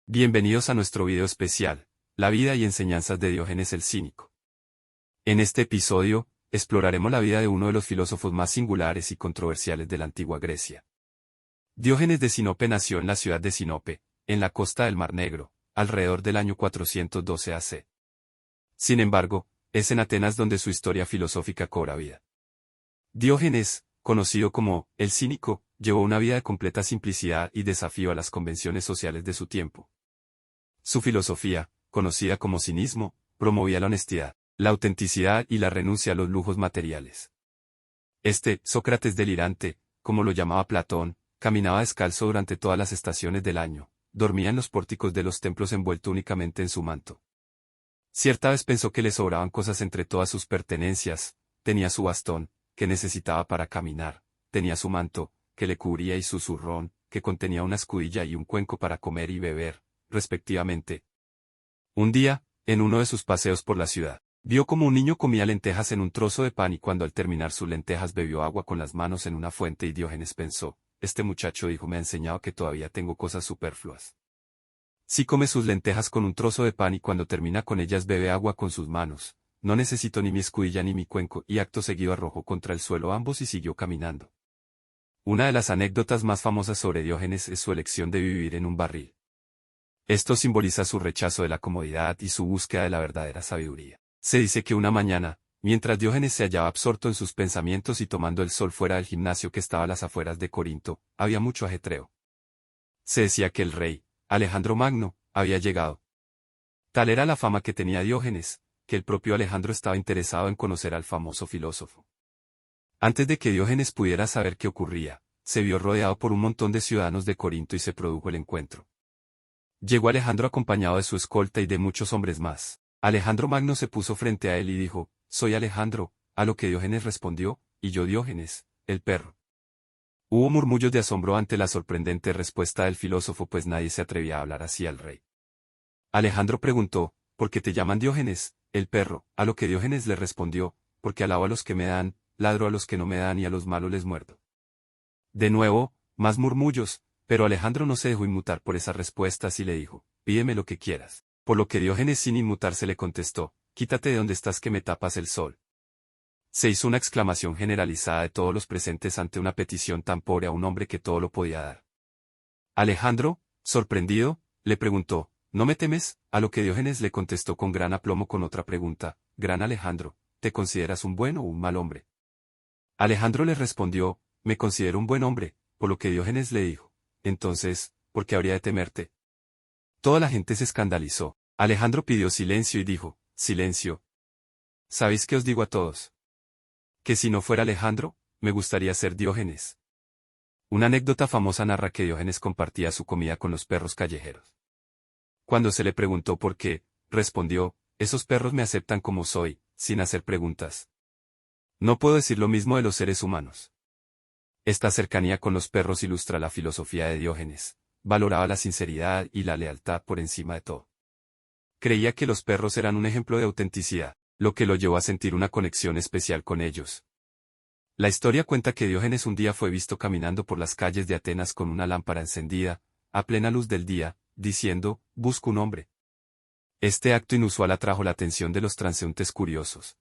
Bienvenidos a nuestro video especial, La vida y enseñanzas de Diógenes el Cínico. En este episodio, exploraremos la vida de uno de los filósofos más singulares y controversiales de la antigua Grecia. Diógenes de Sinope nació en la ciudad de Sinope, en la costa del Mar Negro, alrededor del año 412 AC. Sin embargo, es en Atenas donde su historia filosófica cobra vida. Diógenes, conocido como el Cínico, llevó una vida de completa simplicidad y desafío a las convenciones sociales de su tiempo. Su filosofía, conocida como cinismo, promovía la honestidad, la autenticidad y la renuncia a los lujos materiales. Este Sócrates delirante, como lo llamaba Platón, caminaba descalzo durante todas las estaciones del año, dormía en los pórticos de los templos envuelto únicamente en su manto. Cierta vez pensó que le sobraban cosas entre todas sus pertenencias, tenía su bastón, que necesitaba para caminar, tenía su manto, que le cubría y su zurrón, que contenía una escudilla y un cuenco para comer y beber, respectivamente. Un día, en uno de sus paseos por la ciudad, vio como un niño comía lentejas en un trozo de pan y cuando al terminar sus lentejas bebió agua con las manos en una fuente y Diógenes pensó, este muchacho hijo me ha enseñado que todavía tengo cosas superfluas. Si come sus lentejas con un trozo de pan y cuando termina con ellas bebe agua con sus manos, no necesito ni mi escudilla ni mi cuenco y acto seguido arrojó contra el suelo ambos y siguió caminando. Una de las anécdotas más famosas sobre Diógenes es su elección de vivir en un barril. Esto simboliza su rechazo de la comodidad y su búsqueda de la verdadera sabiduría. Se dice que una mañana, mientras Diógenes se hallaba absorto en sus pensamientos y tomando el sol fuera del gimnasio que estaba a las afueras de Corinto, había mucho ajetreo. Se decía que el rey, Alejandro Magno, había llegado. Tal era la fama que tenía Diógenes, que el propio Alejandro estaba interesado en conocer al famoso filósofo. Antes de que Diógenes pudiera saber qué ocurría, se vio rodeado por un montón de ciudadanos de Corinto y se produjo el encuentro. Llegó Alejandro acompañado de su escolta y de muchos hombres más. Alejandro Magno se puso frente a él y dijo, «Soy Alejandro», a lo que Diógenes respondió, «Y yo Diógenes, el perro». Hubo murmullos de asombro ante la sorprendente respuesta del filósofo pues nadie se atrevía a hablar así al rey. Alejandro preguntó, «¿Por qué te llaman Diógenes, el perro?», a lo que Diógenes le respondió, «Porque alabo a los que me dan, ladro a los que no me dan y a los malos les muerdo». De nuevo, más murmullos, pero Alejandro no se dejó inmutar por esas respuestas y le dijo, «Pídeme lo que quieras». Por lo que Diógenes sin inmutarse le contestó, «Quítate de donde estás que me tapas el sol». Se hizo una exclamación generalizada de todos los presentes ante una petición tan pobre a un hombre que todo lo podía dar. Alejandro, sorprendido, le preguntó, «¿No me temes?», a lo que Diógenes le contestó con gran aplomo con otra pregunta, «Gran Alejandro, ¿te consideras un buen o un mal hombre?». Alejandro le respondió, «Me considero un buen hombre», por lo que Diógenes le dijo, «Entonces, ¿por qué habría de temerte?». Toda la gente se escandalizó. Alejandro pidió silencio y dijo, «Silencio. ¿Sabéis qué os digo a todos? Que si no fuera Alejandro, me gustaría ser Diógenes». Una anécdota famosa narra que Diógenes compartía su comida con los perros callejeros. Cuando se le preguntó por qué, respondió, «Esos perros me aceptan como soy, sin hacer preguntas. No puedo decir lo mismo de los seres humanos». Esta cercanía con los perros ilustra la filosofía de Diógenes. Valoraba la sinceridad y la lealtad por encima de todo. Creía que los perros eran un ejemplo de autenticidad, lo que lo llevó a sentir una conexión especial con ellos. La historia cuenta que Diógenes un día fue visto caminando por las calles de Atenas con una lámpara encendida, a plena luz del día, diciendo, «Busco un hombre». Este acto inusual atrajo la atención de los transeúntes curiosos.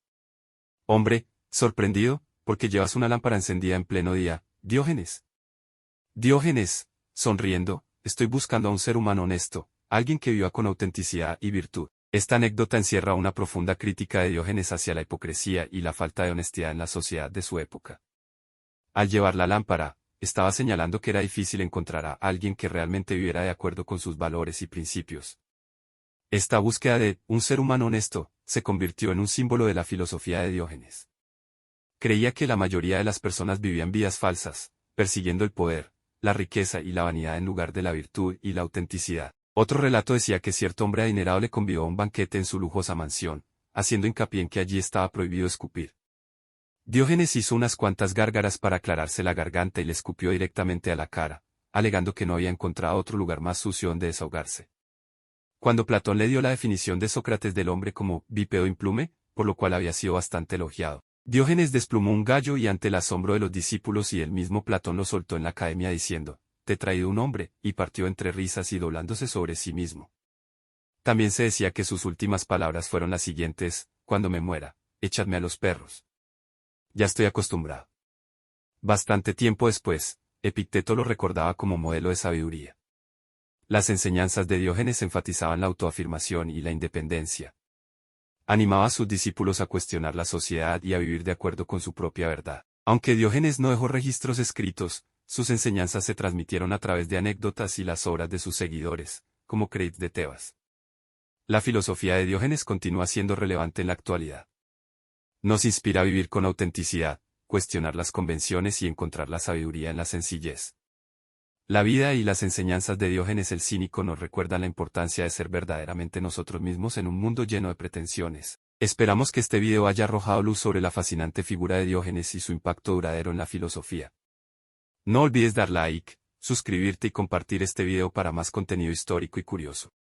«Hombre», sorprendido, «¿por qué llevas una lámpara encendida en pleno día, Diógenes?». Diógenes, sonriendo, «Estoy buscando a un ser humano honesto, alguien que viva con autenticidad y virtud». Esta anécdota encierra una profunda crítica de Diógenes hacia la hipocresía y la falta de honestidad en la sociedad de su época. Al llevar la lámpara, estaba señalando que era difícil encontrar a alguien que realmente viviera de acuerdo con sus valores y principios. Esta búsqueda de un ser humano honesto se convirtió en un símbolo de la filosofía de Diógenes. Creía que la mayoría de las personas vivían vidas falsas, persiguiendo el poder, la riqueza y la vanidad en lugar de la virtud y la autenticidad. Otro relato decía que cierto hombre adinerado le convidó a un banquete en su lujosa mansión, haciendo hincapié en que allí estaba prohibido escupir. Diógenes hizo unas cuantas gárgaras para aclararse la garganta y le escupió directamente a la cara, alegando que no había encontrado otro lugar más sucio donde desahogarse. Cuando Platón le dio la definición de Sócrates del hombre como bípedo implume, por lo cual había sido bastante elogiado, Diógenes desplumó un gallo y ante el asombro de los discípulos y el mismo Platón lo soltó en la academia diciendo, te he traído un hombre, y partió entre risas y doblándose sobre sí mismo. También se decía que sus últimas palabras fueron las siguientes: cuando me muera, échadme a los perros. Ya estoy acostumbrado. Bastante tiempo después, Epicteto lo recordaba como modelo de sabiduría. Las enseñanzas de Diógenes enfatizaban la autoafirmación y la independencia. Animaba a sus discípulos a cuestionar la sociedad y a vivir de acuerdo con su propia verdad. Aunque Diógenes no dejó registros escritos, sus enseñanzas se transmitieron a través de anécdotas y las obras de sus seguidores, como Creidh de Tebas. La filosofía de Diógenes continúa siendo relevante en la actualidad. Nos inspira a vivir con autenticidad, cuestionar las convenciones y encontrar la sabiduría en la sencillez. La vida y las enseñanzas de Diógenes el Cínico nos recuerdan la importancia de ser verdaderamente nosotros mismos en un mundo lleno de pretensiones. Esperamos que este video haya arrojado luz sobre la fascinante figura de Diógenes y su impacto duradero en la filosofía. No olvides dar like, suscribirte y compartir este video para más contenido histórico y curioso.